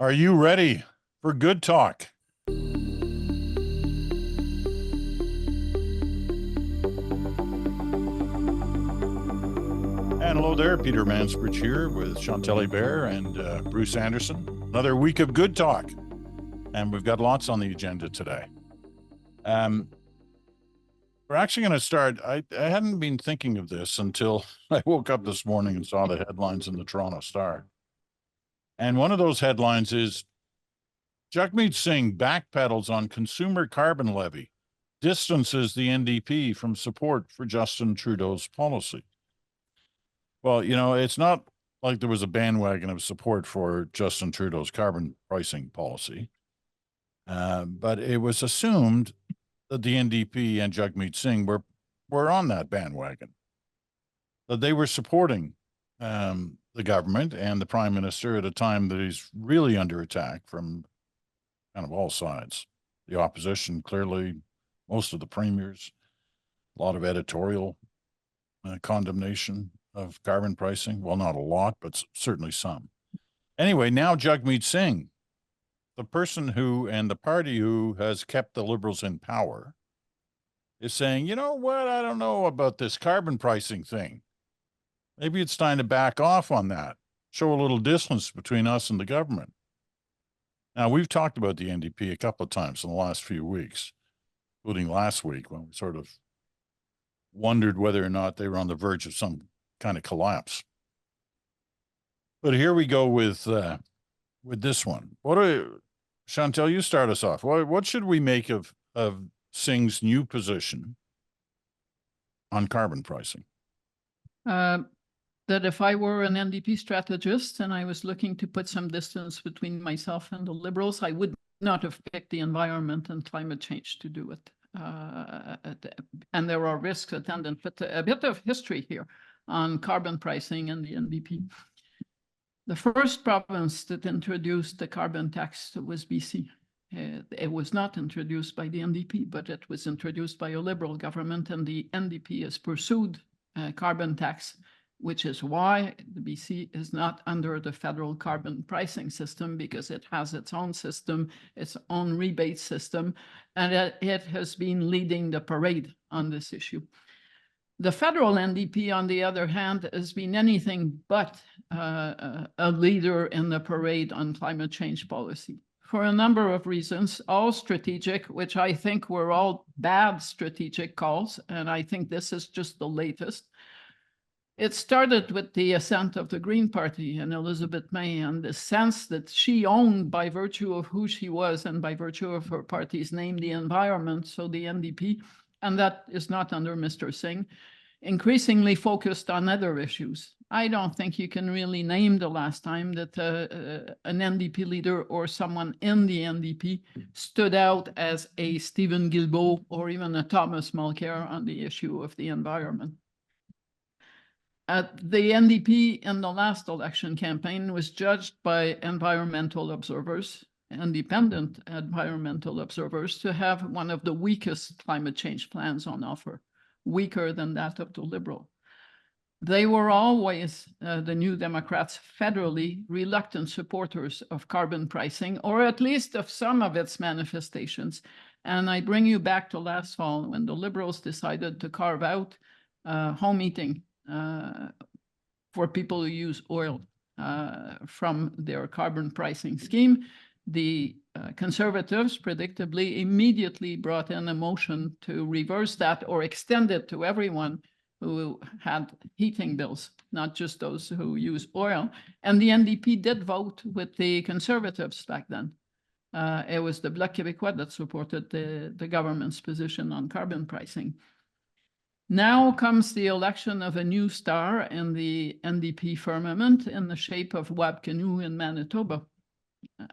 Are you ready for good talk? And hello there, Peter Mansbridge here with Chantal Bear and Bruce Anderson. Another week of good talk. And we've got lots on the agenda today. We're actually going to start. I hadn't been thinking of this until I woke up this morning and saw the headlines in the Toronto Star. And one of those headlines is Jagmeet Singh backpedals on consumer carbon levy, distances the NDP from support for Justin Trudeau's policy. Well, it's not like there was a bandwagon of support for Justin Trudeau's carbon pricing policy, but it was assumed that the NDP and Jagmeet Singh were on that bandwagon, that they were supporting the government and the Prime Minister at a time that he's really under attack from kind of all sides. The opposition, clearly, most of the premiers, a lot of editorial condemnation of carbon pricing. Well, not a lot, but certainly some. Anyway, now Jagmeet Singh, the person who and the party who has kept the Liberals in power, is saying, you know what, I don't know about this carbon pricing thing. Maybe it's time to back off on that, show a little distance between us and the government. Now, we've talked about the NDP a couple of times in the last few weeks, including last week when we sort of wondered whether or not they were on the verge of some kind of collapse. But here we go with this one. Chantal, you start us off. What should we make of Singh's new position on carbon pricing? That if I were an NDP strategist and I was looking to put some distance between myself and the Liberals, I would not have picked the environment and climate change to do it. And there are risks attendant, but a bit of history here on carbon pricing and the NDP. The first province that introduced the carbon tax was BC. It was not introduced by the NDP, but it was introduced by a Liberal government, and the NDP has pursued carbon tax, which is why the BC is not under the federal carbon pricing system, because it has its own system, its own rebate system, and it has been leading the parade on this issue. The federal NDP, on the other hand, has been anything but a leader in the parade on climate change policy for a number of reasons, all strategic, which I think were all bad strategic calls, and I think this is just the latest. It started with the ascent of the Green Party and Elizabeth May, and the sense that she owned, by virtue of who she was and by virtue of her party's name, the environment, so the NDP, and that is not under Mr. Singh, increasingly focused on other issues. I don't think you can really name the last time that an NDP leader or someone in the NDP stood out as a Stephen Guilbeault or even a Thomas Mulcair on the issue of the environment. The NDP in the last election campaign was judged by environmental observers, independent environmental observers, to have one of the weakest climate change plans on offer, weaker than that of the Liberal. They were always, the New Democrats, federally reluctant supporters of carbon pricing, or at least of some of its manifestations. And I bring you back to last fall when the Liberals decided to carve out home heating for people who use oil from their carbon pricing scheme. The Conservatives predictably immediately brought in a motion to reverse that or extend it to everyone who had heating bills, not just those who use oil. And the NDP did vote with the Conservatives back then. It was the Bloc Québécois that supported the government's position on carbon pricing. Now comes the election of a new star in the NDP firmament in the shape of Wab Kinew in Manitoba.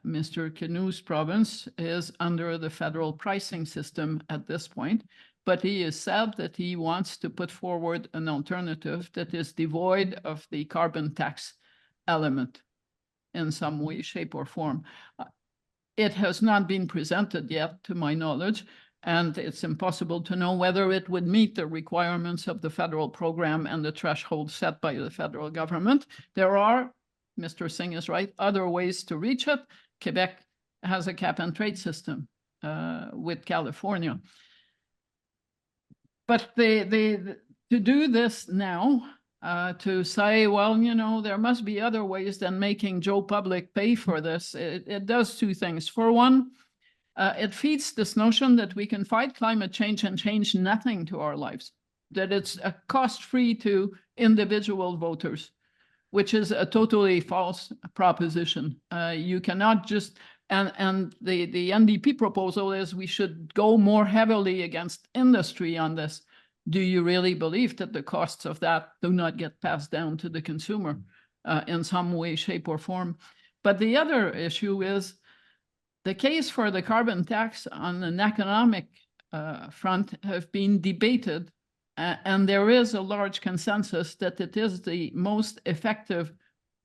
Mr. Kinew's province is under the federal pricing system at this point, but he has said that he wants to put forward an alternative that is devoid of the carbon tax element in some way, shape, or form. It has not been presented yet, to my knowledge, and it's impossible to know whether it would meet the requirements of the federal program and the threshold set by the federal government. There are Mr. Singh is right, other ways to reach it. Quebec has a cap and trade system with California. But to do this now, to say, well, you know, there must be other ways than making Joe Public pay for this. It does two things. For one, it feeds this notion that we can fight climate change and change nothing to our lives, that it's a cost-free to individual voters, which is a totally false proposition. You cannot just, and the NDP proposal is we should go more heavily against industry on this. Do you really believe that the costs of that do not get passed down to the consumer in some way, shape, or form? But the other issue is the case for the carbon tax on an economic front have been debated, and there is a large consensus that it is the most effective,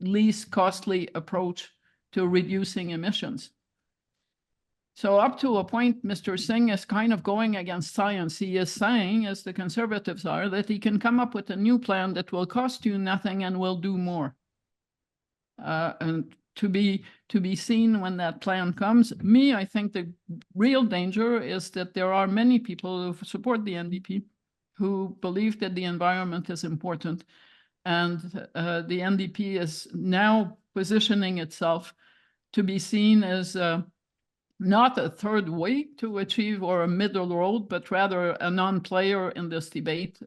least costly approach to reducing emissions. So up to a point, Mr. Singh is kind of going against science. He is saying, as the Conservatives are, that he can come up with a new plan that will cost you nothing and will do more. And to be seen when that plan comes. Me, I think the real danger is that there are many people who support the NDP who believe that the environment is important. And the NDP is now positioning itself to be seen as not a third way to achieve or a middle road, but rather a non-player in this debate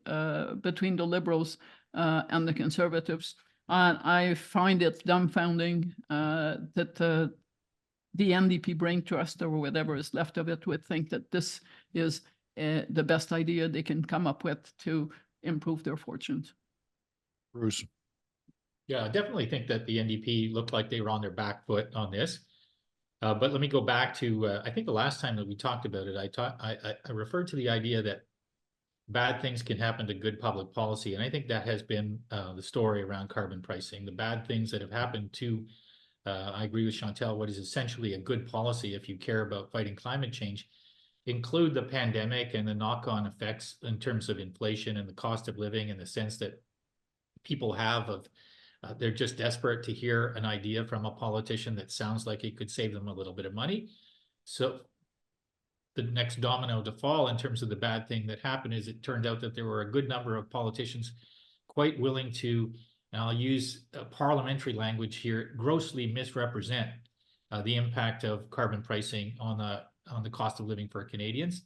between the Liberals and the Conservatives. And I find it dumbfounding that the NDP Brain Trust or whatever is left of it would think that this is the best idea they can come up with to improve their fortunes. Bruce. Yeah, I definitely think that the NDP looked like they were on their back foot on this. But let me go back to, I think the last time that we talked about it, I referred to the idea that bad things can happen to good public policy. And I think that has been the story around carbon pricing. The bad things that have happened to, I agree with Chantal, what is essentially a good policy if you care about fighting climate change, include the pandemic and the knock-on effects in terms of inflation and the cost of living and the sense that people have of they're just desperate to hear an idea from a politician that sounds like it could save them a little bit of money. So the next domino to fall in terms of the bad thing that happened is it turned out that there were a good number of politicians quite willing to, and I'll use parliamentary language here, grossly misrepresent the impact of carbon pricing on the cost of living for Canadians.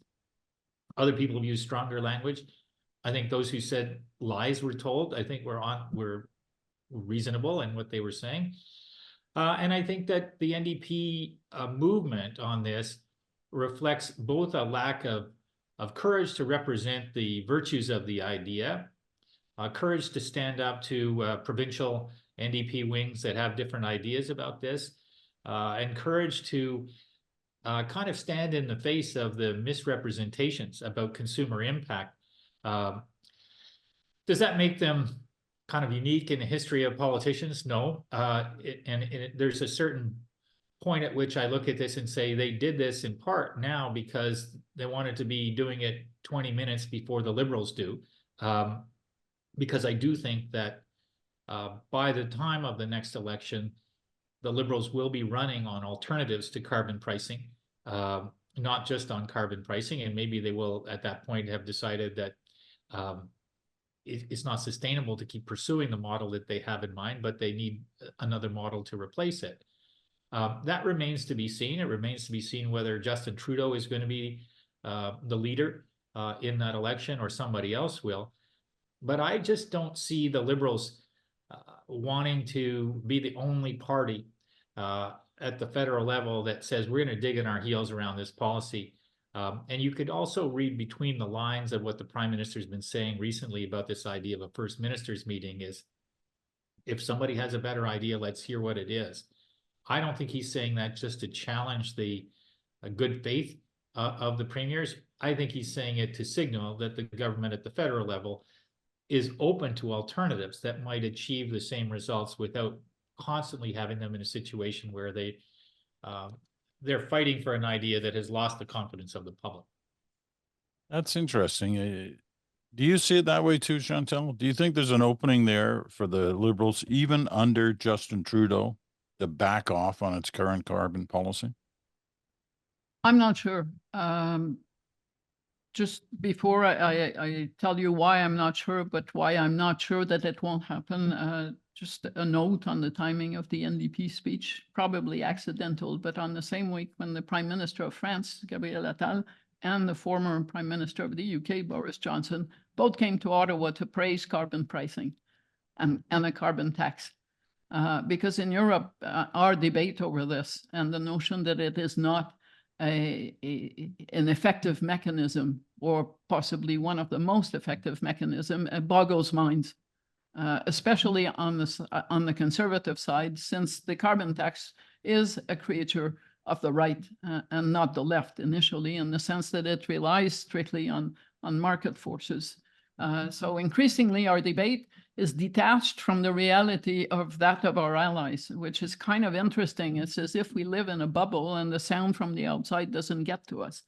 Other people have used stronger language. I think those who said lies were told, I think were reasonable in what they were saying. And I think that the NDP movement on this reflects both a lack of courage to represent the virtues of the idea, courage to stand up to provincial NDP wings that have different ideas about this, and courage to kind of stand in the face of the misrepresentations about consumer impact. Does that make them kind of unique in the history of politicians? No. There's a certain point at which I look at this and say they did this in part now because they wanted to be doing it 20 minutes before the Liberals do. Because I do think that by the time of the next election, the Liberals will be running on alternatives to carbon pricing, not just on carbon pricing. And maybe they will at that point have decided that it's not sustainable to keep pursuing the model that they have in mind, but they need another model to replace it. That remains to be seen. It remains to be seen whether Justin Trudeau is going to be the leader in that election or somebody else will. But I just don't see the Liberals wanting to be the only party at the federal level that says we're going to dig in our heels around this policy. And you could also read between the lines of what the Prime Minister's been saying recently about this idea of a First Ministers meeting is, if somebody has a better idea, let's hear what it is. I don't think he's saying that just to challenge the good faith of the premiers. I think he's saying it to signal that the government at the federal level is open to alternatives that might achieve the same results without constantly having them in a situation where they're fighting for an idea that has lost the confidence of the public. That's interesting. Do you see it that way too, Chantal? Do you think there's an opening there for the Liberals, even under Justin Trudeau, to back off on its current carbon policy? I'm not sure. Just before I tell you why I'm not sure, but why I'm not sure that it won't happen, just a note on the timing of the NDP speech, probably accidental, but on the same week when the Prime Minister of France, Gabriel Attal, and the former Prime Minister of the UK, Boris Johnson, both came to Ottawa to praise carbon pricing and a carbon tax. Because in Europe, our debate over this and the notion that it is not an effective mechanism, or possibly one of the most effective mechanism, boggles minds, especially on the conservative side, since the carbon tax is a creature of the right and not the left initially, in the sense that it relies strictly on market forces. So increasingly our debate is detached from the reality of that of our allies, which is kind of interesting. It's as if we live in a bubble and the sound from the outside doesn't get to us.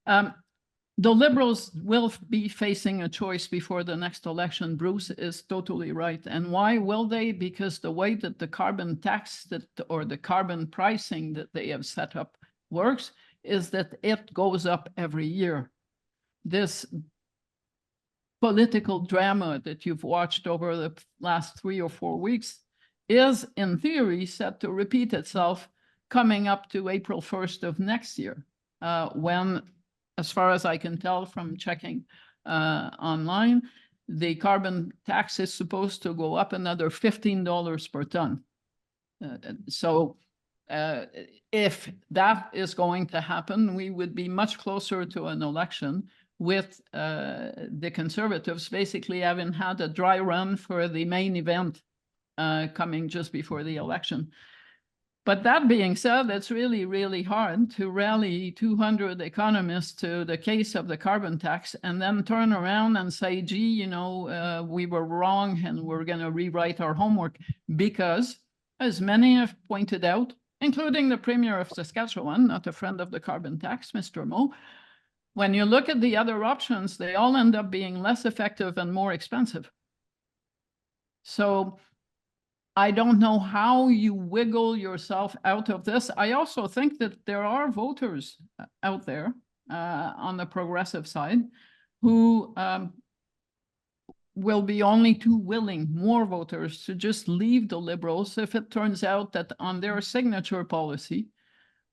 The Liberals will be facing a choice before the next election. Bruce is totally right. And why will they? Because the way that the carbon tax or the carbon pricing that they have set up works is that it goes up every year. This political drama that you've watched over the last 3 or 4 weeks is, in theory, set to repeat itself coming up to April 1st of next year, when, as far as I can tell from checking online, the carbon tax is supposed to go up another $15 per ton. So if that is going to happen, we would be much closer to an election with the Conservatives basically having had a dry run for the main event coming just before the election. But that being said, it's really, really hard to rally 200 economists to the case of the carbon tax and then turn around and say, gee, you know, we were wrong and we're going to rewrite our homework, because, as many have pointed out, including the Premier of Saskatchewan, not a friend of the carbon tax, Mr. Moe, when you look at the other options, they all end up being less effective and more expensive. So I don't know how you wiggle yourself out of this. I also think that there are voters out there on the progressive side who will be only too willing, more voters, to just leave the Liberals if it turns out that on their signature policy,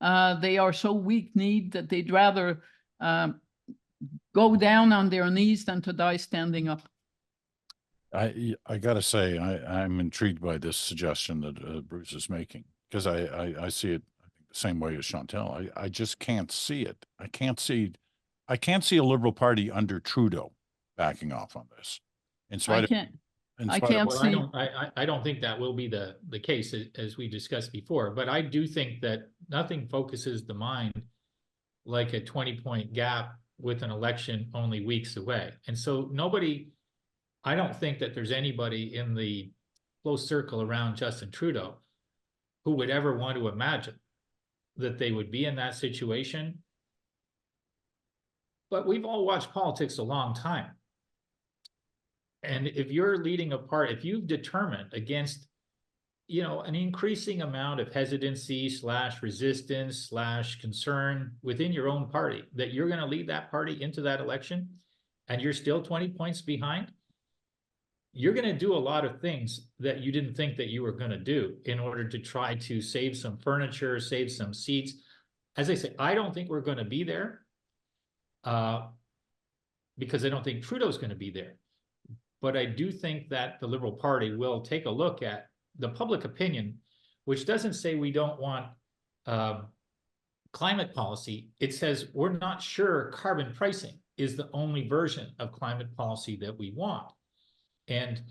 they are so weak-kneed that they'd rather go down on their knees than to die standing up. I gotta say, I'm intrigued by this suggestion that Bruce is making, because I see it the same way as Chantal. I just can't see it. I can't see a Liberal Party under Trudeau backing off on this. In spite of, I can't well, see. I don't think that will be the case, as we discussed before, but I do think that nothing focuses the mind like a 20-point gap with an election only weeks away. And so I don't think that there's anybody in the close circle around Justin Trudeau who would ever want to imagine that they would be in that situation. But we've all watched politics a long time. And if you're leading a party, if you've determined against, you know, an increasing amount of hesitancy / resistance / concern within your own party, that you're going to lead that party into that election and you're still 20 points behind, you're going to do a lot of things that you didn't think that you were going to do in order to try to save some furniture, save some seats. As I say, I don't think we're going to be there because I don't think Trudeau's going to be there. But I do think that the Liberal Party will take a look at the public opinion, which doesn't say we don't want climate policy. It says we're not sure carbon pricing is the only version of climate policy that we want. And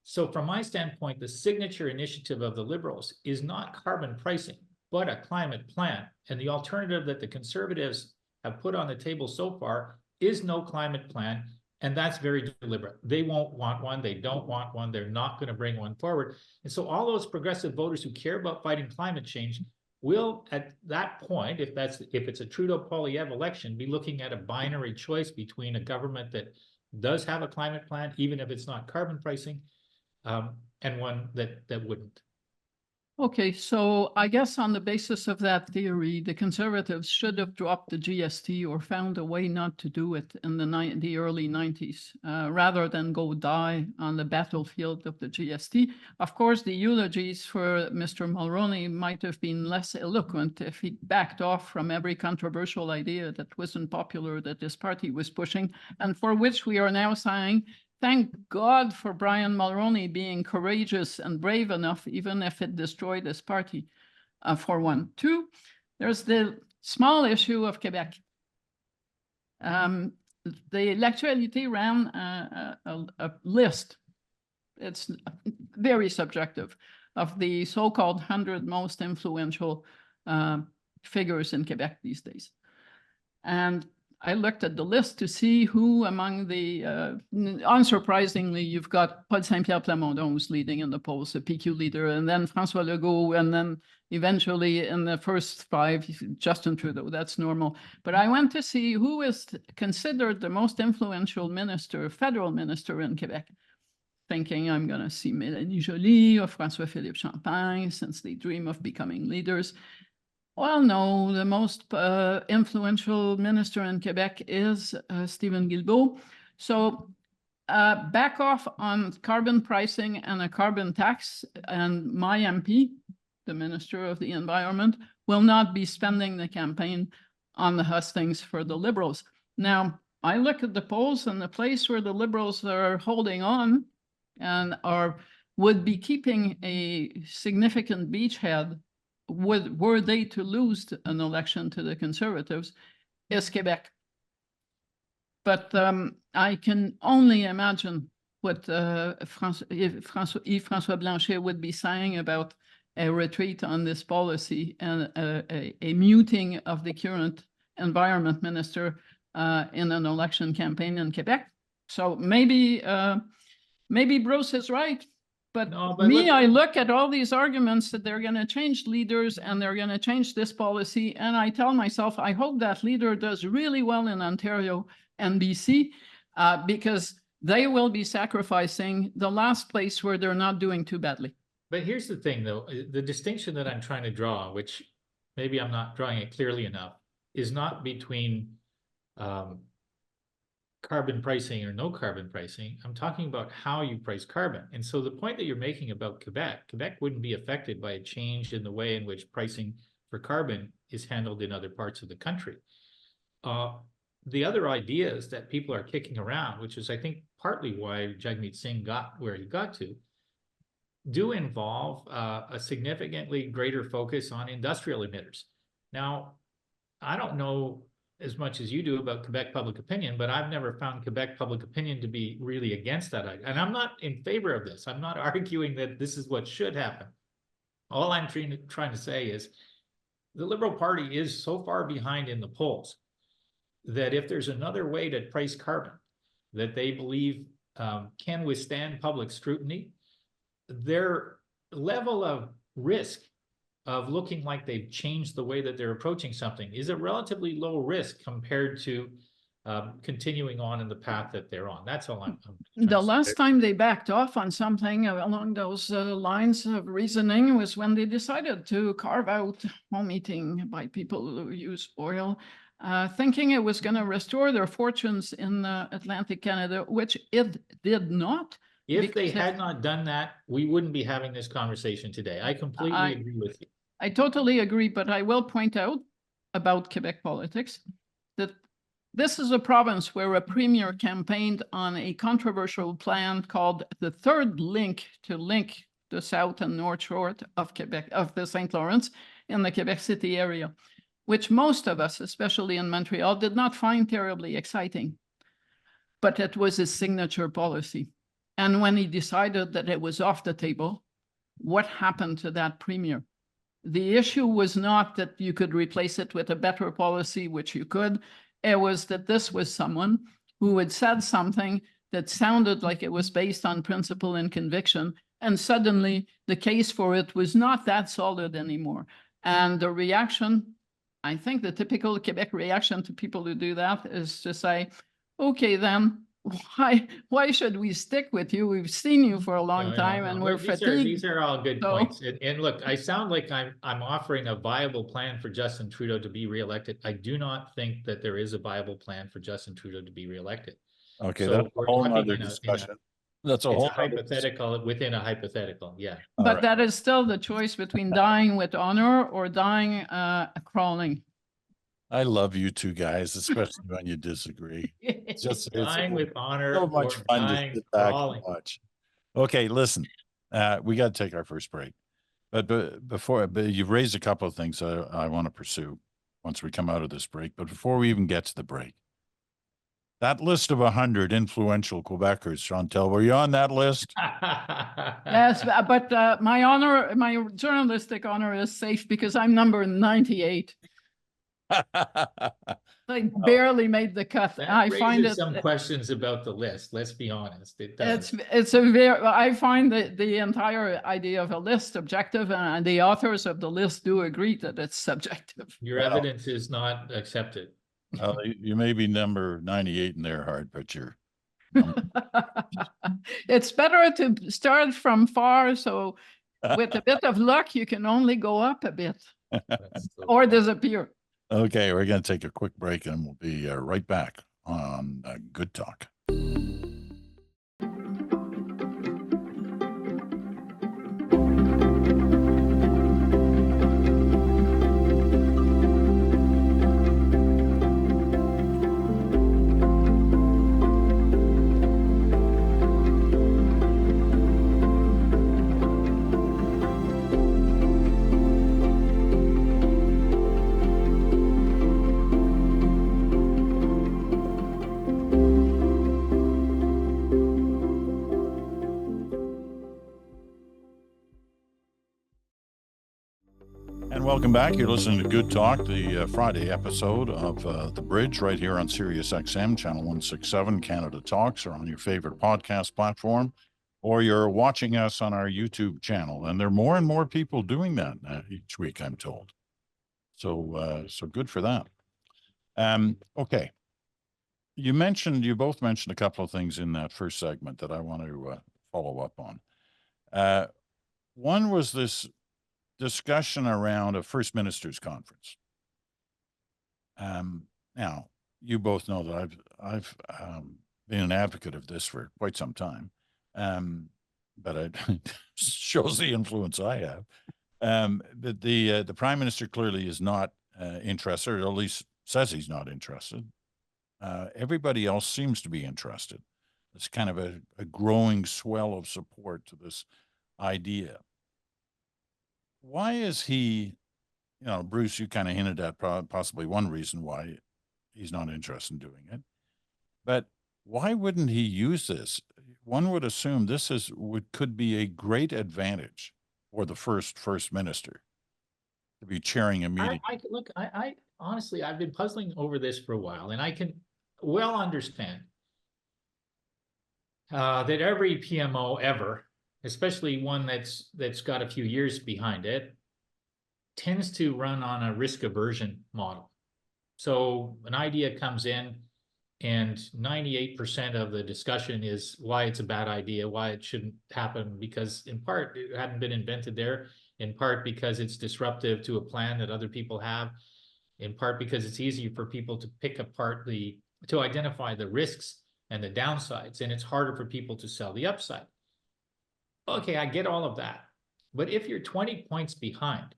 so from my standpoint, the signature initiative of the Liberals is not carbon pricing, but a climate plan. And the alternative that the Conservatives have put on the table so far is no climate plan. And that's very deliberate. They won't want one. They don't want one. They're not going to bring one forward. And so all those progressive voters who care about fighting climate change will, at that point, if it's a Trudeau-Poilievre election, be looking at a binary choice between a government that does have a climate plan, even if it's not carbon pricing, and one that wouldn't. Okay, so I guess on the basis of that theory, the Conservatives should have dropped the GST or found a way not to do it in the early 90s, rather than go die on the battlefield of the GST. Of course, the eulogies for Mr. Mulroney might have been less eloquent if he backed off from every controversial idea that wasn't popular that this party was pushing, and for which we are now saying, thank God for Brian Mulroney being courageous and brave enough, even if it destroyed his party, for one. Two, there's the small issue of Quebec. The L'Actualité ran a list, it's very subjective, of the so-called 100 most influential figures in Quebec these days. And I looked at the list to see who among the, unsurprisingly, you've got Paul Saint-Pierre Plamondon who's leading in the polls, the PQ leader, and then François Legault, and then eventually in the first five, Justin Trudeau, that's normal. But I went to see who is considered the most influential minister, federal minister in Quebec, thinking I'm going to see Mélanie Joly or François-Philippe Champagne, since they dream of becoming leaders. Well, no, the most influential minister in Quebec is Stephen Guilbeault. So back off on carbon pricing and a carbon tax, and my MP, the Minister of the Environment, will not be spending the campaign on the hustings for the Liberals. Now, I look at the polls, and the place where the Liberals are holding on and would be keeping a significant beachhead were they to lose an election to the Conservatives, is Quebec. But I can only imagine what Yves-François Blanchet would be saying about a retreat on this policy and a muting of the current environment minister in an election campaign in Quebec. So maybe Bruce is right. But, No, I look at all these arguments that they're going to change leaders and they're going to change this policy. And I tell myself, I hope that leader does really well in Ontario and BC, because they will be sacrificing the last place where they're not doing too badly. But here's the thing, though, the distinction that I'm trying to draw, which maybe I'm not drawing it clearly enough, is not between carbon pricing or no carbon pricing. I'm talking about how you price carbon. And so the point that you're making about Quebec wouldn't be affected by a change in the way in which pricing for carbon is handled in other parts of the country. The other ideas that people are kicking around, which is, I think, partly why Jagmeet Singh got where he got to, do involve a significantly greater focus on industrial emitters. Now, I don't know as much as you do about Quebec public opinion, but I've never found Quebec public opinion to be really against that. And I'm not in favor of this. I'm not arguing that this is what should happen. All I'm trying to say is the Liberal Party is so far behind in the polls that if there's another way to price carbon that they believe can withstand public scrutiny, their level of risk of looking like they've changed the way that they're approaching something is a relatively low risk compared to continuing on in the path that they're on. That's all I'm the last time they backed off on something along those lines of reasoning was when they decided to carve out home heating by people who use oil, thinking it was going to restore their fortunes in Atlantic Canada, which it did not. If they had not done that, we wouldn't be having this conversation today. I completely agree with you. I totally agree, but I will point out about Quebec politics that this is a province where a premier campaigned on a controversial plan called the Third Link to link the South and North Shore of Quebec, of the St. Lawrence in the Quebec City area, which most of us, especially in Montreal, did not find terribly exciting. But it was his signature policy. And when he decided that it was off the table, what happened to that premier? The issue was not that you could replace it with a better policy, which you could. It was that this was someone who had said something that sounded like it was based on principle and conviction, and suddenly the case for it was not that solid anymore. And the reaction, I think the typical Quebec reaction to people who do that is to say, okay, then why should we stick with you? We've seen you for a long No, time no, and no. we're These fatigued. are all good So- points. And look, I sound like I'm offering a viable plan for Justin Trudeau to be reelected. I do not think that there is a viable plan for Justin Trudeau to be reelected. Okay, So that's a we're whole talking nother in a- discussion. That's a It's whole a nother hypothetical within a hypothetical, yeah. All But right. that is still the choice between dying with honor or dying crawling. I love you two guys, especially when you disagree. Just- it's Dying so- with honor So much or fun to dying sit back crawling. and watch. Okay, listen, we got to take our first break. But you've raised a couple of things I want to pursue once we come out of this break. But before we even get to the break, that list of 100 influential Quebecers, Chantel, were you on that list? Yes, but my journalistic honor is safe because I'm number 98. I barely made the cut. That I find raises it, some questions about the list, let's be honest, it does. it's a very, I find the entire idea of a list objective, and the authors of the list do agree that it's subjective. Your Well- evidence is not accepted. You may be number 98 in their heart, but you're It's better to start from far, so with a bit of luck, you can only go up a bit That's the or point. disappear. Okay, we're going to take a quick break and we'll be right back on Good Talk. And welcome back. You're listening to Good Talk, the Friday episode of The Bridge right here on Sirius XM, channel 167, Canada Talks, or on your favorite podcast platform, or you're watching us on our YouTube channel. And there are more and more people doing that each week, I'm told. So good for that. Okay. You both mentioned a couple of things in that first segment that I want to follow up on. One was this discussion around a First Ministers Conference. Now, you both know that I've been an advocate of this for quite some time, but it shows the influence I have. But the Prime Minister clearly is not interested, or at least says he's not interested. Everybody else seems to be interested. It's kind of a growing swell of support to this idea. Why is he, Bruce, you kind of hinted at possibly one reason why he's not interested in doing it, but why wouldn't he use this? One would assume this could be a great advantage for the first minister to be chairing a meeting. I honestly, I've been puzzling over this for a while, and I can well understand that every PMO ever, especially one that's got a few years behind it, tends to run on a risk aversion model. So an idea comes in and 98% of the discussion is why it's a bad idea, why it shouldn't happen, because in part it hadn't been invented there, in part because it's disruptive to a plan that other people have, in part because it's easier for people to pick apart to identify the risks and the downsides, and it's harder for people to sell the upside. Okay, I get all of that. But if you're 20 points behind,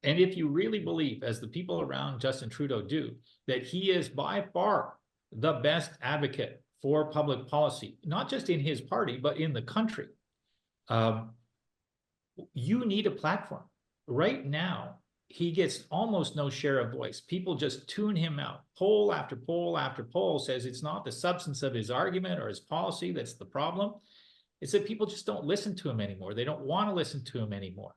and if you really believe, as the people around Justin Trudeau do, that he is by far the best advocate for public policy, not just in his party, but in the country, you need a platform. Right now, he gets almost no share of voice. People just tune him out. Poll after poll after poll says it's not the substance of his argument or his policy that's the problem. It's that people just don't listen to him anymore. They don't want to listen to him anymore.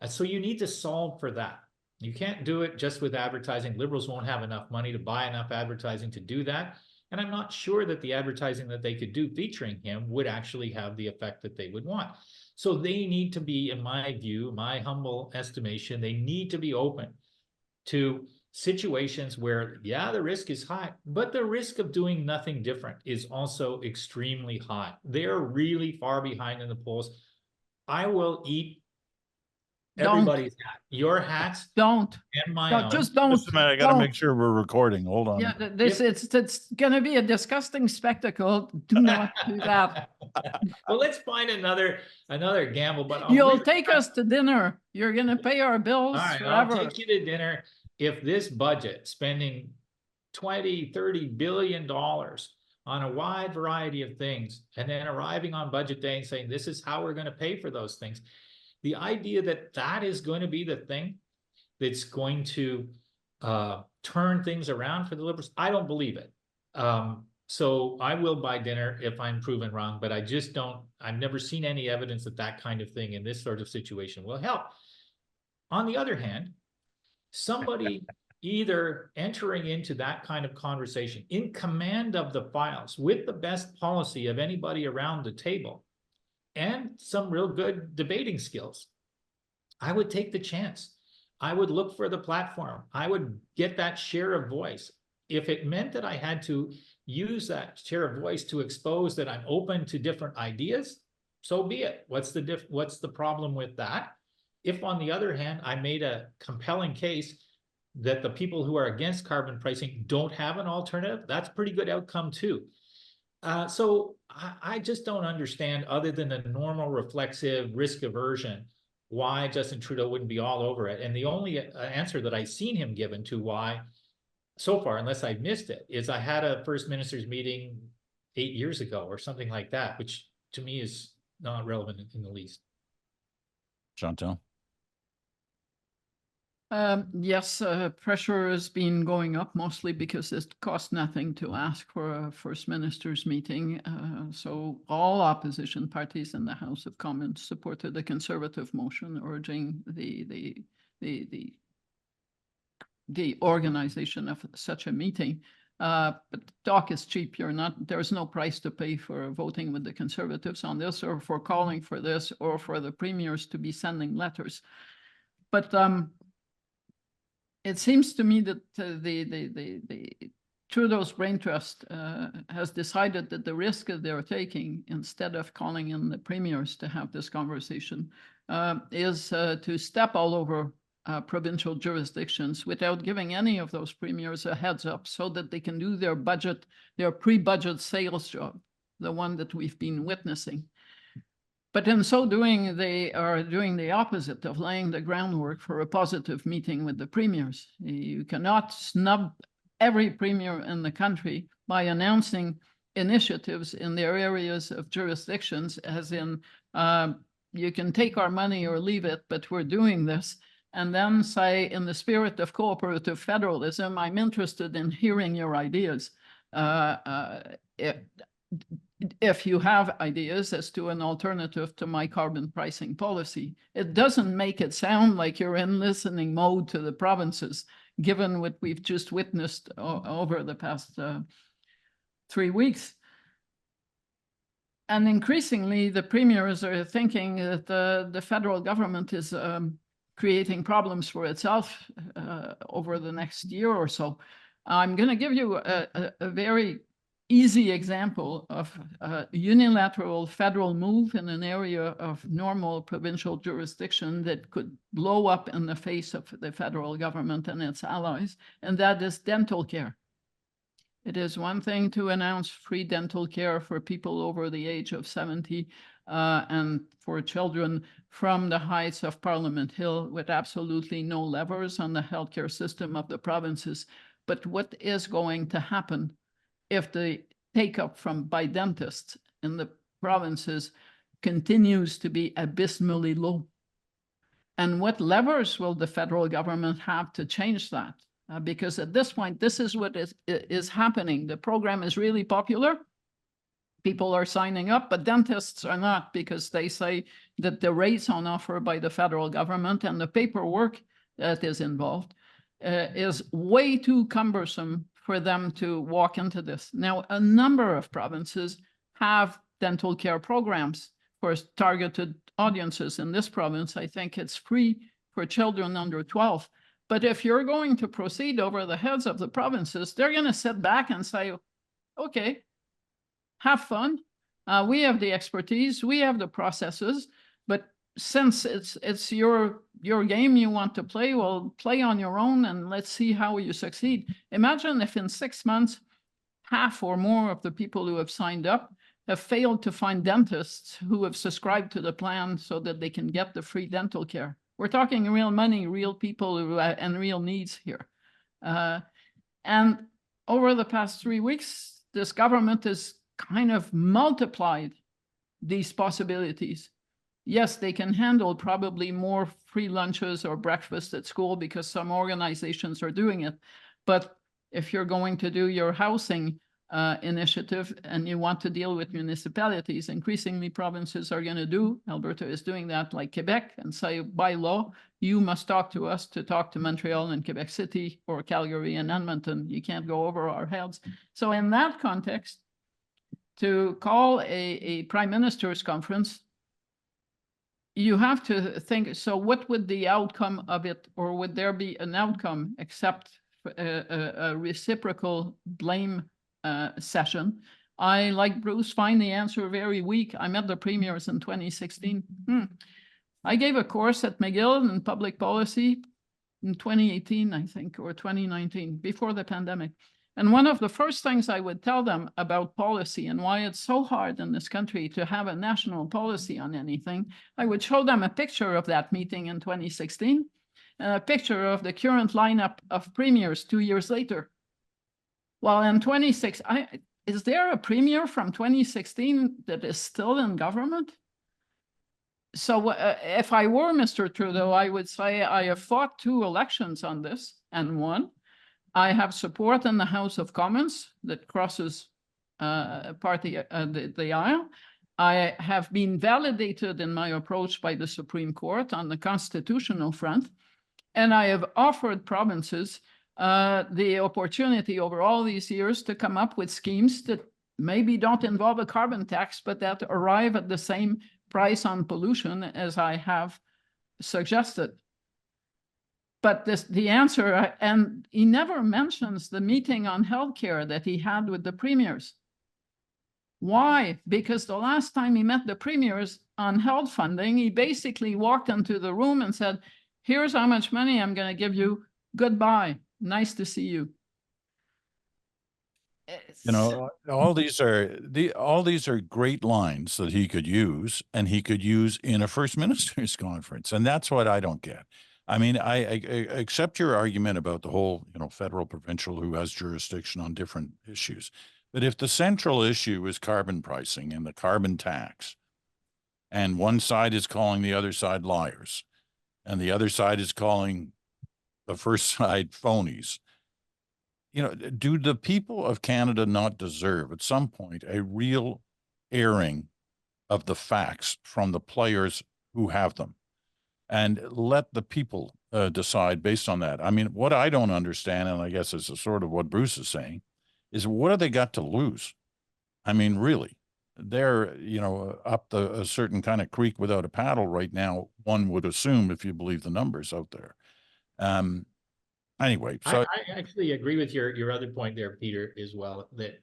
And so you need to solve for that. You can't do it just with advertising. Liberals won't have enough money to buy enough advertising to do that. And I'm not sure that the advertising that they could do featuring him would actually have the effect that they would want. So they need to be, in my view, my humble estimation, they need to be open to situations where, yeah, the risk is high, but the risk of doing nothing different is also extremely high. They're really far behind in the polls. I will eat Don't. everybody's hat, your hats Don't. and my No, own. just don't. Just a minute, I gotta make Don't. sure we're recording. Hold on. Yeah, it's gonna be a disgusting spectacle. Do not do that. Well, let's find another gamble, but I'll You'll really take try- us to dinner. You're gonna pay our All bills right, I'll forever. take you to dinner. If this budget spending 20, 30 billion dollars on a wide variety of things, and then arriving on budget day and saying, this is how we're going to pay for those things. The idea that that is going to be the thing that's going to turn things around for the Liberals, I don't believe it. So I will buy dinner if I'm proven wrong, but I just don't, I've never seen any evidence that that kind of thing in this sort of situation will help. On the other hand, somebody either entering into that kind of conversation in command of the files with the best policy of anybody around the table and some real good debating skills, I would take the chance. I would look for the platform. I would get that share of voice. If it meant that I had to use that share of voice to expose that I'm open to different ideas, so be it. What's the problem with that? If, on the other hand, I made a compelling case that the people who are against carbon pricing don't have an alternative, that's a pretty good outcome too. So I just don't understand, other than the normal reflexive risk aversion, why Justin Trudeau wouldn't be all over it. And the only answer that I've seen him given to why so far, unless I've missed it, is I had a First Minister's meeting 8 years ago or something like that, which to me is not relevant in the least. Chantal. Yes, pressure has been going up mostly because it costs nothing to ask for a First Minister's meeting. So all opposition parties in the House of Commons supported the Conservative motion urging the organization of such a meeting. But talk is cheap. There's no price to pay for voting with the Conservatives on this, or for calling for this, or for the premiers to be sending letters. But it seems to me that the Trudeau's Brain Trust has decided that the risk that they're taking, instead of calling in the premiers to have this conversation, is to step all over provincial jurisdictions without giving any of those premiers a heads up, so that they can do their budget, their pre-budget sales job, the one that we've been witnessing. But in so doing, they are doing the opposite of laying the groundwork for a positive meeting with the premiers. You cannot snub every premier in the country by announcing initiatives in their areas of jurisdictions, as in, you can take our money or leave it, but we're doing this. And then say, in the spirit of cooperative federalism, I'm interested in hearing your ideas. If you have ideas as to an alternative to my carbon pricing policy. It doesn't make it sound like you're in listening mode to the provinces, given what we've just witnessed over the past 3 weeks. And increasingly, the premiers are thinking that the federal government is creating problems for itself over the next year or so. I'm going to give you a very easy example of a unilateral federal move in an area of normal provincial jurisdiction that could blow up in the face of the federal government and its allies, and that is dental care. It is one thing to announce free dental care for people over the age of 70 and for children from the heights of Parliament Hill with absolutely no levers on the healthcare system of the provinces. But what is going to happen if the take-up by dentists in the provinces continues to be abysmally low? And what levers will the federal government have to change that? Because at this point, this is what is happening. The program is really popular. People are signing up, but dentists are not, because they say that the rates on offer by the federal government and the paperwork that is involved is way too cumbersome for them to walk into this. Now, a number of provinces have dental care programs for targeted audiences. In this province, I think it's free for children under 12. But if you're going to proceed over the heads of the provinces, they're going to sit back and say, okay, have fun. We have the expertise, we have the processes, but since it's your game you want to play, well, play on your own and let's see how you succeed. Imagine if in 6 months, half or more of the people who have signed up have failed to find dentists who have subscribed to the plan so that they can get the free dental care. We're talking real money, real people and real needs here. And over the past 3 weeks, this government has kind of multiplied these possibilities. Yes, they can handle probably more free lunches or breakfast at school because some organizations are doing it. But if you're going to do your housing initiative and you want to deal with municipalities, increasingly provinces are going to do. Alberta is doing that, like Quebec, and say by law, you must talk to us to talk to Montreal and Quebec City or Calgary and Edmonton. You can't go over our heads. So in that context, to call a prime minister's conference, you have to think, so what would the outcome of it, or would there be an outcome except a reciprocal blame session? I, like Bruce, find the answer very weak. I met the premiers in 2016. I gave a course at McGill in public policy in 2018, I think, or 2019, before the pandemic. And one of the first things I would tell them about policy and why it's so hard in this country to have a national policy on anything, I would show them a picture of that meeting in 2016 and a picture of the current lineup of premiers 2 years later. Well, in 2016, is there a premier from 2016 that is still in government? So if I were Mr. Trudeau, I would say I have fought 2 elections on this and won. I have support in the House of Commons that crosses the aisle. I have been validated in my approach by the Supreme Court on the constitutional front, and I have offered provinces the opportunity over all these years to come up with schemes that maybe don't involve a carbon tax, but that arrive at the same price on pollution as I have suggested. But the answer, and he never mentions the meeting on healthcare that he had with the premiers. Why? Because the last time he met the premiers on health funding, he basically walked into the room and said, here's how much money I'm going to give you. Goodbye. Nice to see you. You know, all these are great lines that he could use, and he could use in a first minister's conference. And that's what I don't get. I mean, I accept your argument about the whole, federal, provincial, who has jurisdiction on different issues. But if the central issue is carbon pricing and the carbon tax, and one side is calling the other side liars, and the other side is calling the first side phonies, do the people of Canada not deserve at some point a real airing of the facts from the players who have them? And let the people decide based on that. I mean, what I don't understand, and I guess it's a sort of what Bruce is saying, is what have they got to lose? I mean, really, they're, up a certain kind of creek without a paddle right now, one would assume, if you believe the numbers out there. Anyway, so I actually agree with your other point there, Peter, as well, that,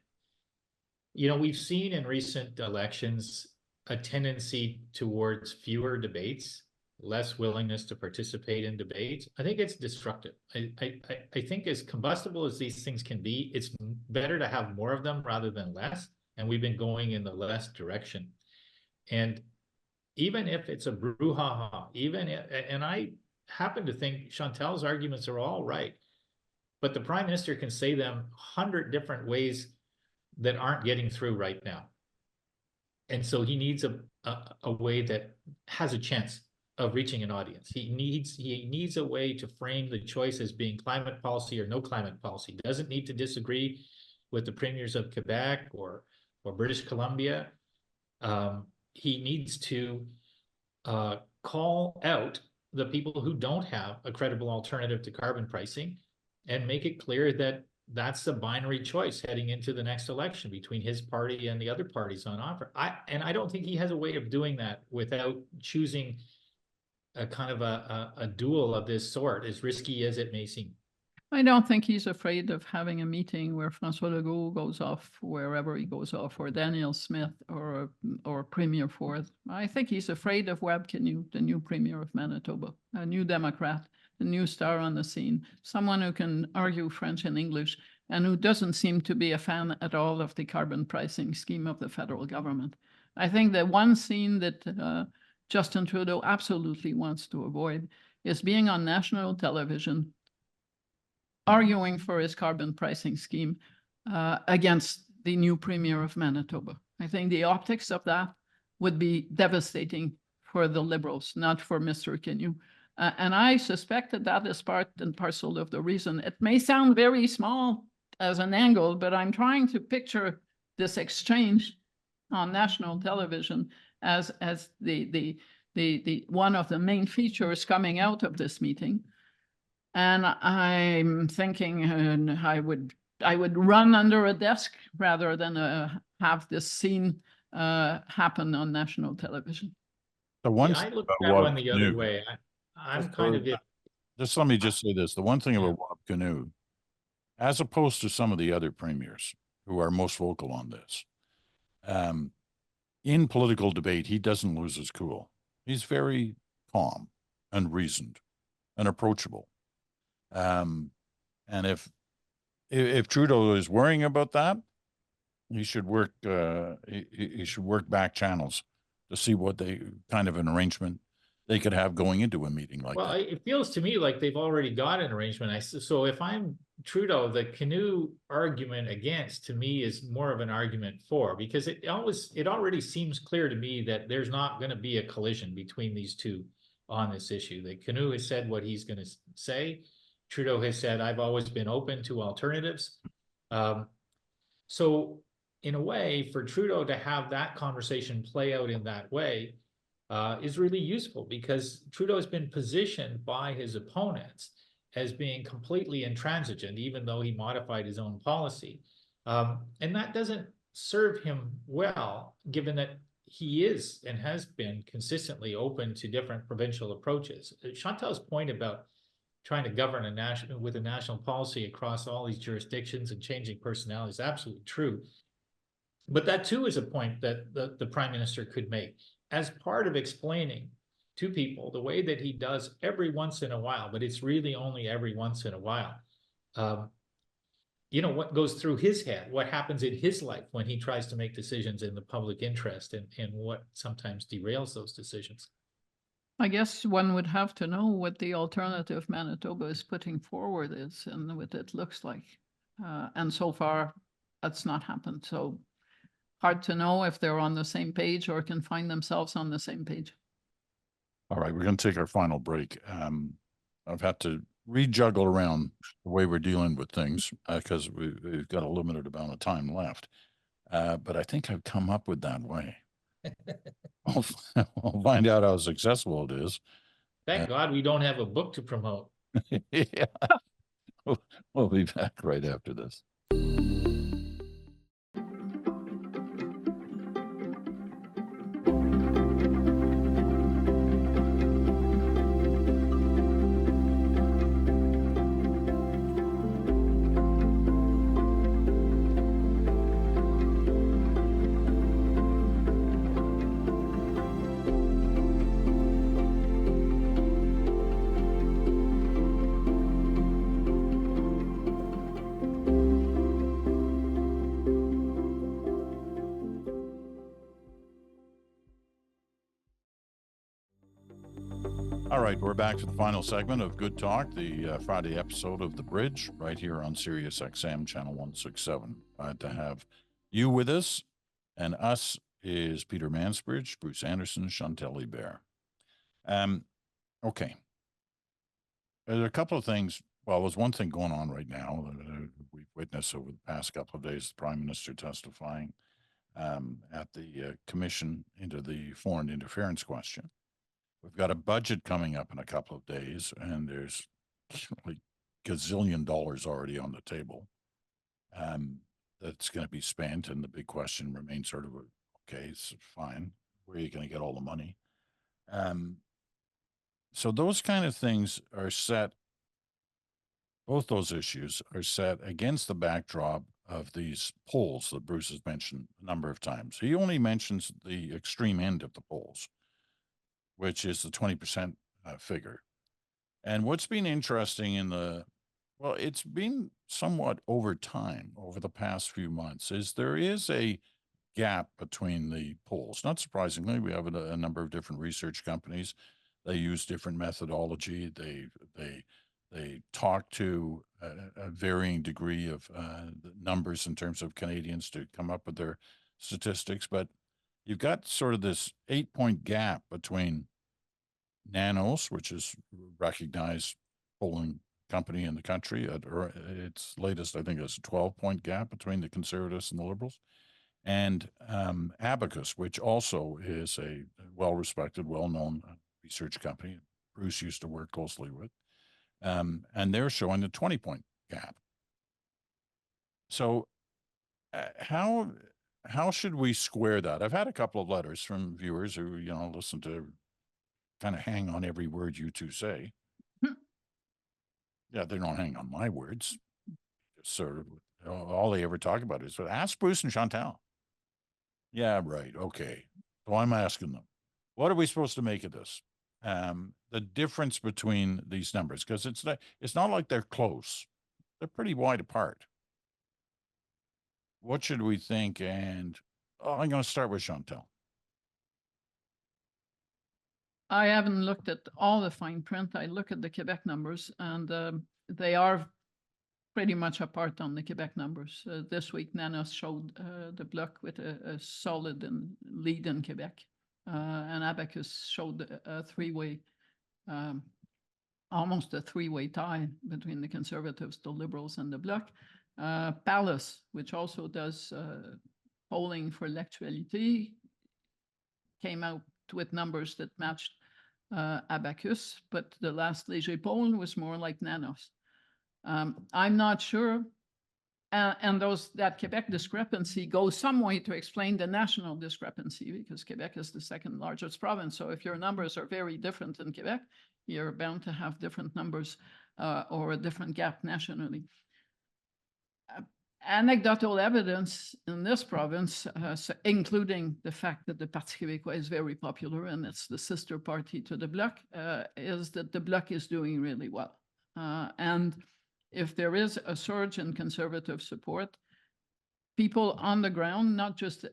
we've seen in recent elections a tendency towards fewer debates, less willingness to participate in debates. I think it's destructive. I think as combustible as these things can be, it's better to have more of them rather than less. And we've been going in the less direction. And even if it's a brouhaha, and I happen to think Chantal's arguments are all right, but the prime minister can say them 100 different ways that aren't getting through right now. And so he needs a way that has a chance of reaching an audience. He needs a way to frame the choice as being climate policy or no climate policy. He doesn't need to disagree with the premiers of Quebec or British Columbia. He needs to call out the people who don't have a credible alternative to carbon pricing and make it clear that that's the binary choice heading into the next election between his party and the other parties on offer. I don't think he has a way of doing that without choosing a kind of a duel of this sort, as risky as it may seem. I don't think he's afraid of having a meeting where François Legault goes off wherever he goes off, or Daniel Smith, or Premier Ford. I think he's afraid of Webb Kinew, the new Premier of Manitoba, a new Democrat, a new star on the scene, someone who can argue French and English, and who doesn't seem to be a fan at all of the carbon pricing scheme of the federal government. I think the one scene that Justin Trudeau absolutely wants to avoid is being on national television arguing for his carbon pricing scheme against the new Premier of Manitoba. I think the optics of that would be devastating for the Liberals, not for Mr. Kinew. And I suspect that that is part and parcel of the reason. It may sound very small as an angle, but I'm trying to picture this exchange on national television as the one of the main features coming out of this meeting. And I'm thinking I would run under a desk rather than have this scene happen on national television. The one Yeah, I thing look about at that one Wab the other Kinew- way. I'm Just kind for- of, Just let me just say this, the one thing Yeah. about Wab Kinew, as opposed to some of the other premiers who are most vocal on this, in political debate, he doesn't lose his cool. He's very calm and reasoned and approachable. And if Trudeau is worrying about that, he should work, he should work back channels to see what they kind of an arrangement they could have going into a meeting like well, that. it feels to me like they've already got an arrangement. So if I'm Trudeau, the Kinew argument against, to me, is more of an argument for, because it already seems clear to me that there's not going to be a collision between these two on this issue. The Kinew has said what he's going to say. Trudeau has said, I've always been open to alternatives. So in a way, for Trudeau to have that conversation play out in that way is really useful, because Trudeau has been positioned by his opponents as being completely intransigent, even though he modified his own policy. And that doesn't serve him well, given that he is and has been consistently open to different provincial approaches. Chantal's point about trying to govern with a national policy across all these jurisdictions and changing personality is absolutely true. But that too is a point that the Prime Minister could make as part of explaining to people the way that he does every once in a while, but it's really only every once in a while. You know, what goes through his head, what happens in his life when he tries to make decisions in the public interest, and what sometimes derails those decisions. I guess one would have to know what the alternative Manitoba is putting forward is and what it looks like. And so far, that's not happened. So hard to know if they're on the same page or can find themselves on the same page. All right, we're going to take our final break. I've had to rejuggle around the way we're dealing with things because we've got a limited amount of time left. But I think I've come up with that way. We'll find out how successful it is. Thank God we don't have a book to promote. Yeah. We'll be back right after this. All right, we're back to the final segment of Good Talk, the Friday episode of The Bridge, right here on Sirius XM Channel 167. Glad to have you with us, and us is Peter Mansbridge, Bruce Anderson, Chantal Hébert. Okay. There's a couple of things. Well, there's one thing going on right now that we've witnessed over the past couple of days, the Prime Minister testifying at the commission into the foreign interference question. We've got a budget coming up in a couple of days, and there's like gazillion dollars already on the table that's going to be spent. And the big question remains sort of, okay, it's fine. Where are you going to get all the money? So those kind of things are set, both those issues are set against the backdrop of these polls that Bruce has mentioned a number of times. He only mentions the extreme end of the polls, which is the 20% figure. And what's been interesting well, it's been somewhat over time, over the past few months, is there is a gap between the polls. Not surprisingly, we have a number of different research companies. They use different methodology. They talk to a varying degree of numbers in terms of Canadians to come up with their statistics. But you've got sort of this 8-point gap between Nanos, which is recognized polling company in the country. At its latest, I think, is a 12-point gap between the Conservatives and the Liberals, and Abacus, which also is a well-respected, well-known research company Bruce used to work closely with, and they're showing a 20-point gap. So how should we square that? I've had a couple of letters from viewers who, listen to, kind of hang on every word you two say. Yeah, they don't hang on my words. Just sort of all they ever talk about is, ask Bruce and Chantal. Yeah, right. Okay. So I'm asking them, what are we supposed to make of this? The difference between these numbers, because it's not like they're close. They're pretty wide apart. What should we think? And I'm going to start with Chantal. I haven't looked at all the fine print. I look at the Quebec numbers, and they are pretty much apart on the Quebec numbers. This week, Nanos showed the Bloc with a solid lead in Quebec, and Abacus showed a three-way, almost a three-way tie between the Conservatives, the Liberals, and the Bloc. Pallas, which also does polling for L'Actualité, came out with numbers that matched Abacus, but the last Léger poll was more like Nanos. I'm not sure, and that Quebec discrepancy goes some way to explain the national discrepancy, because Quebec is the second largest province. So if your numbers are very different in Quebec, you're bound to have different numbers or a different gap nationally. Anecdotal evidence in this province, including the fact that the Parti Québécois is very popular and it's the sister party to the Bloc, is that the Bloc is doing really well. And if there is a surge in Conservative support, people on the ground, not just,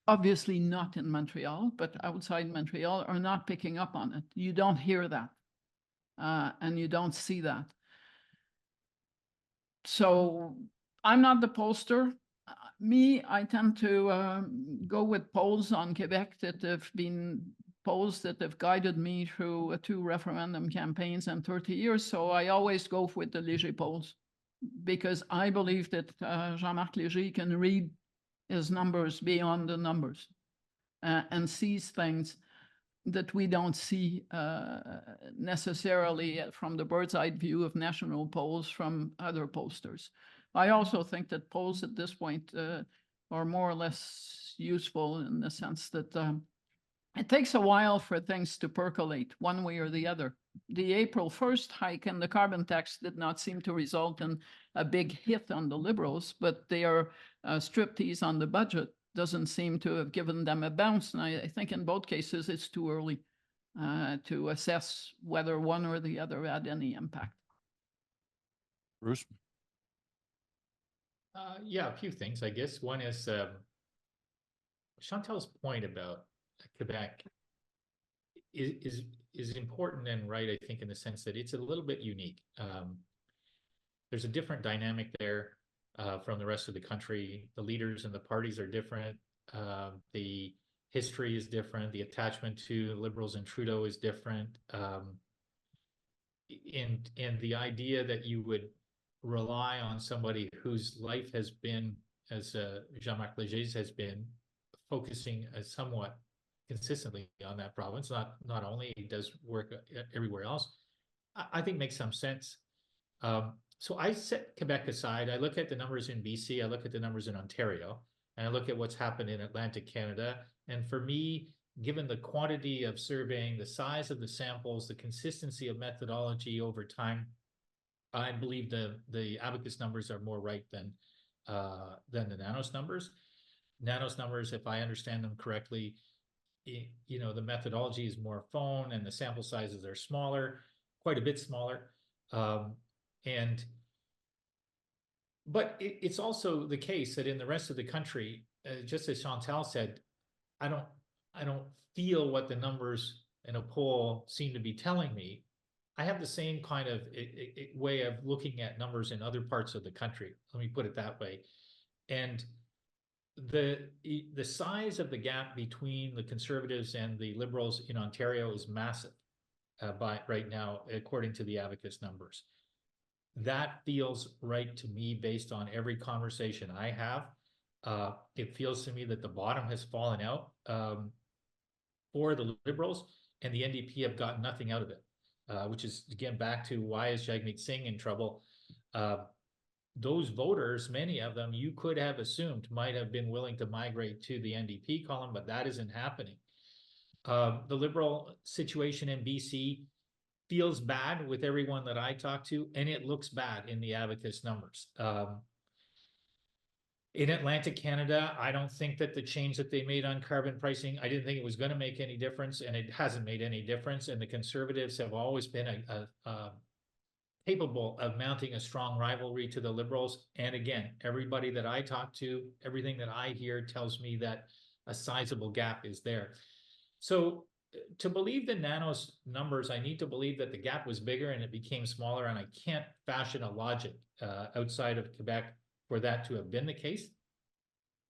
obviously not in Montreal, but outside Montreal, are not picking up on it. You don't hear that, and you don't see that. So I'm not the pollster. I tend to go with polls on Quebec that have been polls that have guided me through 2 referendum campaigns and 30 years. So I always go with the Léger polls, because I believe that Jean-Marc Léger can read his numbers beyond the numbers and sees things that we don't see necessarily from the bird's eye view of national polls from other pollsters. I also think that polls at this point are more or less useful in the sense that it takes a while for things to percolate one way or the other. The April 1st hike in the carbon tax did not seem to result in a big hit on the Liberals, but their striptease on the budget doesn't seem to have given them a bounce. And I think in both cases, it's too early to assess whether one or the other had any impact. Bruce? Yeah, a few things, I guess. One is Chantal's point about Quebec is important and right, I think, in the sense that it's a little bit unique. There's a different dynamic there from the rest of the country. The leaders and the parties are different. The history is different. The attachment to Liberals and Trudeau is different. And the idea that you would rely on somebody whose life has been, as Jean-Marc Léger's has been, focusing somewhat consistently on that province, not only does work everywhere else, I think makes some sense. So I set Quebec aside. I look at the numbers in BC, I look at the numbers in Ontario, and I look at what's happened in Atlantic Canada. And for me, given the quantity of surveying, the size of the samples, the consistency of methodology over time, I believe the Abacus numbers are more right than the Nanos numbers. Nanos numbers, if I understand them correctly, you know, the methodology is more phone and the sample sizes are smaller, quite a bit smaller. But it's also the case that in the rest of the country, just as Chantal said, I don't feel what the numbers in a poll seem to be telling me. I have the same kind of way of looking at numbers in other parts of the country. Let me put it that way. And the size of the gap between the Conservatives and the Liberals in Ontario is massive by right now, according to the Abacus numbers. That feels right to me based on every conversation I have. It feels to me that the bottom has fallen out for the Liberals, and the NDP have gotten nothing out of it, which is, again, back to why is Jagmeet Singh in trouble? Those voters, many of them, you could have assumed might have been willing to migrate to the NDP column, but that isn't happening. The Liberal situation in BC feels bad with everyone that I talk to, and it looks bad in the Abacus numbers. In Atlantic Canada, I don't think that the change that they made on carbon pricing, I didn't think it was going to make any difference, and it hasn't made any difference. And the Conservatives have always been capable of mounting a strong rivalry to the Liberals. And again, everybody that I talk to, everything that I hear tells me that a sizable gap is there. So to believe the Nanos numbers, I need to believe that the gap was bigger and it became smaller, and I can't fashion a logic outside of Quebec for that to have been the case.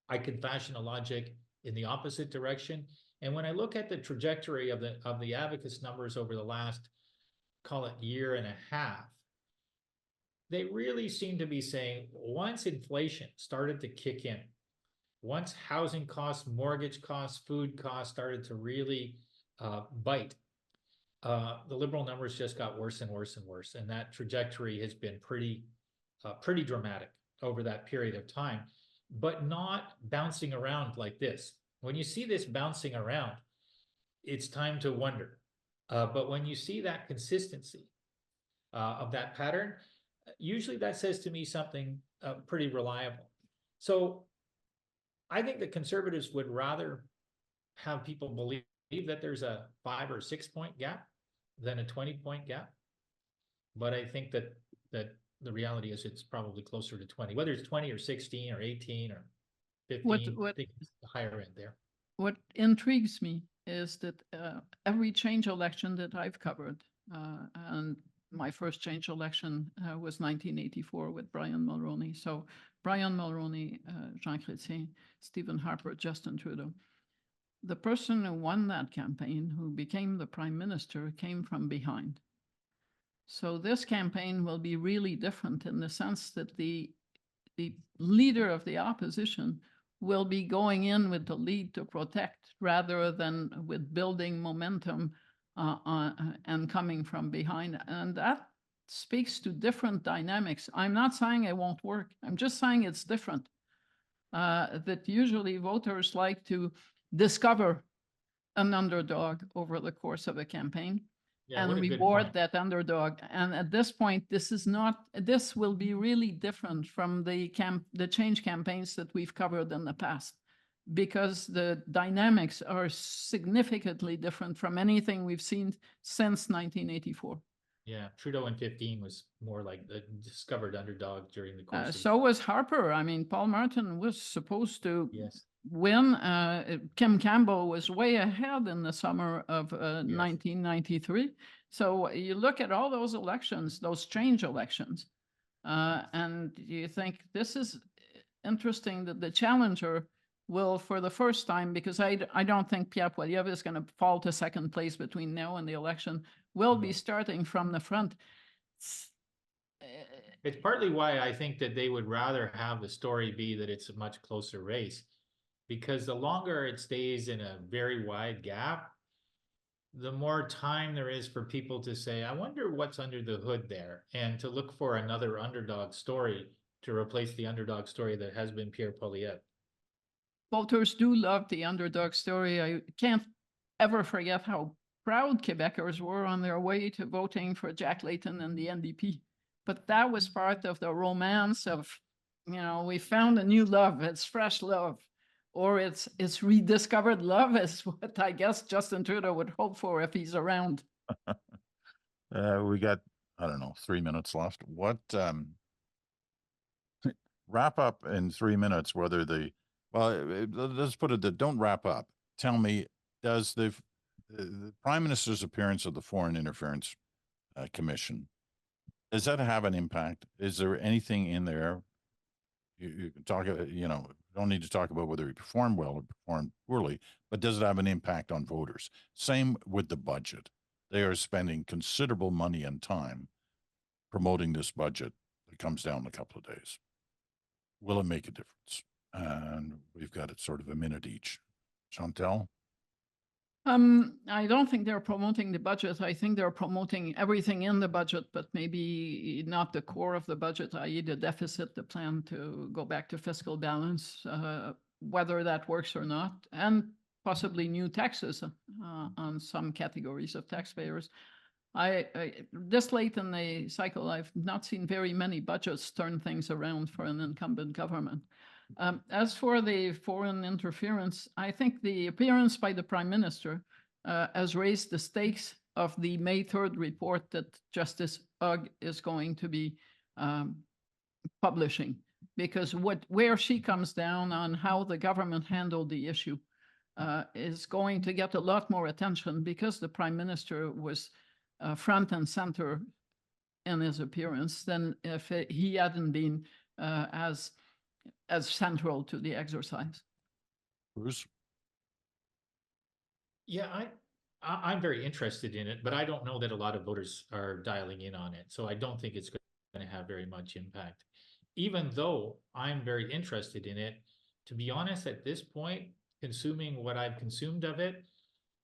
I can fashion a logic in the opposite direction. And when I look at the trajectory of the Abacus numbers over the last, call it, year and a half, they really seem to be saying once inflation started to kick in, once housing costs, mortgage costs, food costs started to really bite, the Liberal numbers just got worse and worse and worse. And that trajectory has been pretty dramatic over that period of time, but not bouncing around like this. When you see this bouncing around, it's time to wonder. But when you see that consistency of that pattern, usually that says to me something pretty reliable. So I think the Conservatives would rather have people believe that there's a 5 or 6 point gap than a 20-point gap. But I think that the reality is it's probably closer to 20, whether it's 20 or 16 or 18 or 15, I think it's the higher end there. What intrigues me is that every change election that I've covered, and my first change election was 1984 with Brian Mulroney. So Brian Mulroney, Jean Chrétien, Stephen Harper, Justin Trudeau. The person who won that campaign, who became the prime minister, came from behind. So this campaign will be really different in the sense that the leader of the opposition will be going in with the lead to protect rather than with building momentum and coming from behind. And that speaks to different dynamics. I'm not saying it won't work. I'm just saying it's different. That usually voters like to discover an underdog over the course of a campaign. Yeah, And what a good reward point. that underdog. And at this point, this will be really different from the change campaigns that we've covered in the past, because the dynamics are significantly different from anything we've seen since 1984. Yeah, Trudeau in 15 was more like the discovered underdog during the course of. So was Harper. I mean, Paul Martin was supposed to Yes. win. Kim Campbell was way ahead in the summer of 1993. So you look at all those elections, those change elections, and you think this is interesting that the challenger will, for the first time, because I don't think Pierre Poilievre is going to fall to second place between now and the election, will be starting from the front. It's partly why I think that they would rather have the story be that it's a much closer race, because the longer it stays in a very wide gap, the more time there is for people to say, I wonder what's under the hood there, and to look for another underdog story to replace the underdog story that has been Pierre Poilievre. Voters do love the underdog story. I can't ever forget how proud Quebecers were on their way to voting for Jack Layton and the NDP. But that was part of the romance of, we found a new love, it's fresh love, or it's rediscovered love is what I guess Justin Trudeau would hope for if he's around. We got, I don't know, 3 minutes left. What, wrap up in 3 minutes whether let's put it that don't wrap up. Tell me, does the Prime Minister's appearance of the Foreign Interference Commission, does that have an impact? Is there anything in there? You can talk, don't need to talk about whether he performed well or performed poorly, but does it have an impact on voters? Same with the budget. They are spending considerable money and time promoting this budget that comes down in a couple of days. Will it make a difference? And we've got it sort of a minute each. Chantal? I don't think they're promoting the budget. I think they're promoting everything in the budget, but maybe not the core of the budget, i.e. the deficit, the plan to go back to fiscal balance, whether that works or not, and possibly new taxes on some categories of taxpayers. This late in the cycle, I've not seen very many budgets turn things around for an incumbent government. As for the foreign interference, I think the appearance by the Prime Minister has raised the stakes of the May 3rd report that Justice Ugg is going to be publishing, because where she comes down on how the government handled the issue is going to get a lot more attention, because the Prime Minister was front and center in his appearance than if he hadn't been as central to the exercise. Bruce? Yeah, I'm very interested in it, but I don't know that a lot of voters are dialing in on it. So I don't think it's going to have very much impact. Even though I'm very interested in it, to be honest, at this point, consuming what I've consumed of it,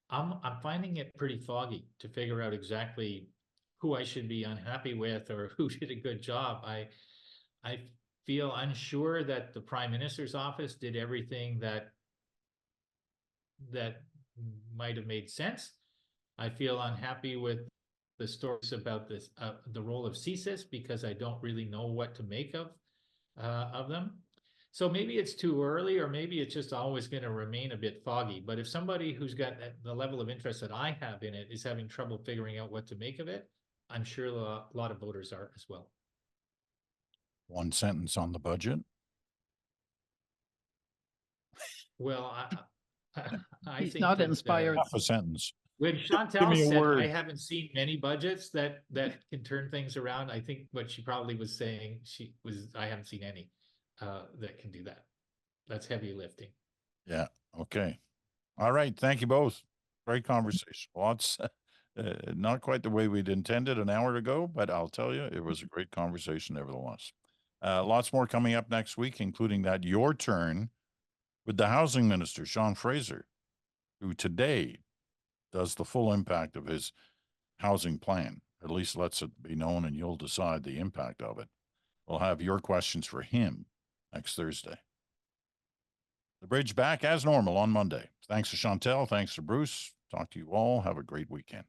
I'm finding it pretty foggy to figure out exactly who I should be unhappy with or who did a good job. I feel unsure that the Prime Minister's office did everything that might have made sense. I feel unhappy with the stories about this, the role of CSIS, because I don't really know what to make of them. So maybe it's too early, or maybe it's just always going to remain a bit foggy. But if somebody who's got the level of interest that I have in it is having trouble figuring out what to make of it, I'm sure a lot of voters are as well. One sentence on the budget. Well, I He's think not that, inspired. Half a sentence. When Give Chantal me a said, word. I haven't seen many budgets that can turn things around, I think what she probably was saying, I haven't seen any that can do that. That's heavy lifting. Yeah. Okay. All right. Thank you both. Great conversation. Lots, not quite the way we'd intended an hour ago, but I'll tell you, it was a great conversation nevertheless. Lots more coming up next week, including that Your Turn with the Housing Minister, Sean Fraser, who today does the full impact of his housing plan, at least lets it be known, and you'll decide the impact of it. We'll have your questions for him next Thursday. The Bridge back as normal on Monday. Thanks to Chantal. Thanks to Bruce. Talk to you all. Have a great weekend.